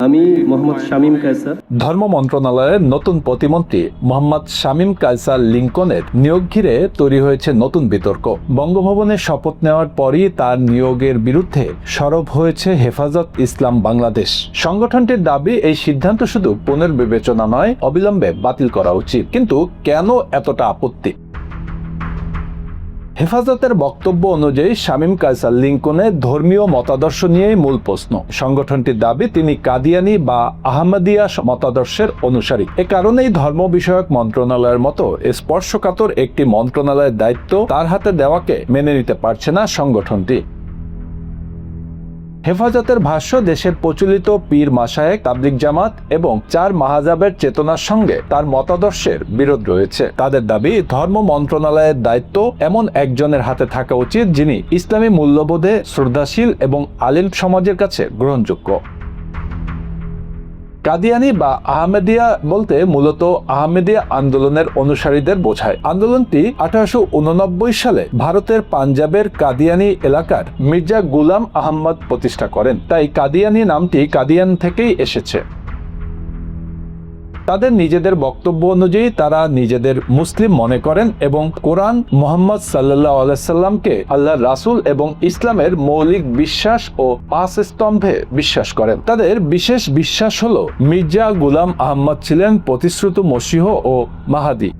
আমি মোহাম্মদ শামীম কায়সার। ধর্ম মন্ত্রণালয়ের নতুন প্রতিমন্ত্রী মোহাম্মদ শামীম কায়সার লিঙ্কনের নিয়োগ ঘিরে তৈরি হয়েছে নতুন বিতর্ক। বঙ্গভবনে শপথ নেওয়ার পরই তার নিয়োগের বিরুদ্ধে সরব হয়েছে হেফাজত ইসলাম বাংলাদেশ। সংগঠনটির দাবি, এই সিদ্ধান্ত শুধু পুনর্বিবেচনা নয়, অবিলম্বে বাতিল করা উচিত। কিন্তু কেন এতটা আপত্তি? হেফাজতের বক্তব্য অনুযায়ী শামীম কায়সার লিঙ্কনের ধর্মীয় মতাদর্শ নিয়েই মূল প্রশ্ন। সংগঠনটির দাবি, তিনি কাদিয়ানি বা আহমদিয়া মতাদর্শের অনুসারী। এ কারণেই ধর্ম বিষয়ক মন্ত্রণালয়ের মতো স্পর্শকাতর একটি মন্ত্রণালয়ের দায়িত্ব তার হাতে দেওয়াকে মেনে নিতে পারছে না সংগঠনটি। হেফাজতের ভাষ্য, দেশের প্রচলিত পীর মাশায়েখ, তাবলিগ জামাত এবং 4 মাযহাবের চেতনার সঙ্গে তার মতাদর্শের বিরোধ রয়েছে। তাদের দাবি, ধর্ম মন্ত্রণালয়ের দায়িত্ব এমন একজনের হাতে থাকা উচিত যিনি ইসলামী মূল্যবোধে শ্রদ্ধাশীল এবং আলিম সমাজের কাছে গ্রহণযোগ্য। কাদিয়ানি বা আহমেদিয়া বলতে মূলত আহমেদিয়া আন্দোলনের অনুসারীদের বোঝায়। আন্দোলনটি 1889 সালে ভারতের পাঞ্জাবের কাদিয়ানি এলাকার মির্জা গুলাম আহমদ প্রতিষ্ঠা করেন। তাই কাদিয়ানি নামটি কাদিয়ান থেকেই এসেছে। তাদের নিজেদের বক্তব্য অনুযায়ী তারা নিজেদের মুসলিম মনে করেন এবং কোরআন, মুহাম্মদ সাল্লাল্লাহু আলাইহি সাল্লামকে আল্লাহর রাসূল এবং ইসলামের মৌলিক বিশ্বাস ও 5 স্তম্ভে বিশ্বাস করেন। তাদের বিশেষ বিশ্বাস হলো মির্জা গুলাম আহমদ ছিলেন প্রতিশ্রুত মসীহ ও মাহাদি।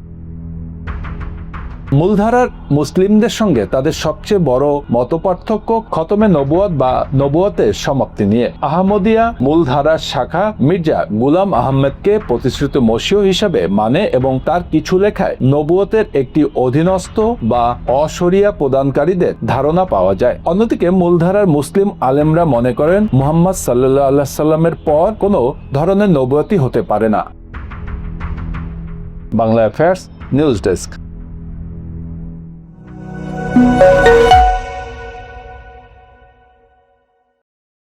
মূলধারার মুসলিমদের সঙ্গে তাদের সবচেয়ে বড় মতপার্থক্য খতমে নবুয়ত বা নবুয়তের সমাপ্তি নিয়ে। আহমদিয়া মূলধারার শাখা মির্জা গুলাম আহমেদকে প্রতিশ্রুত মসীহ হিসাবে মানে এবং তার কিছু লেখায় নবুয়তের একটি অধীনস্থ বা অশরিয়া প্রদানকারীদের ধারণা পাওয়া যায়। অন্যদিকে মূলধারার মুসলিম আলেমরা মনে করেন মুহাম্মদ সাল্লাল্লাহু আলাইহি সাল্লামের পর কোনো ধরনের নবুয়তই হতে পারে না। Bangla affairs news desk.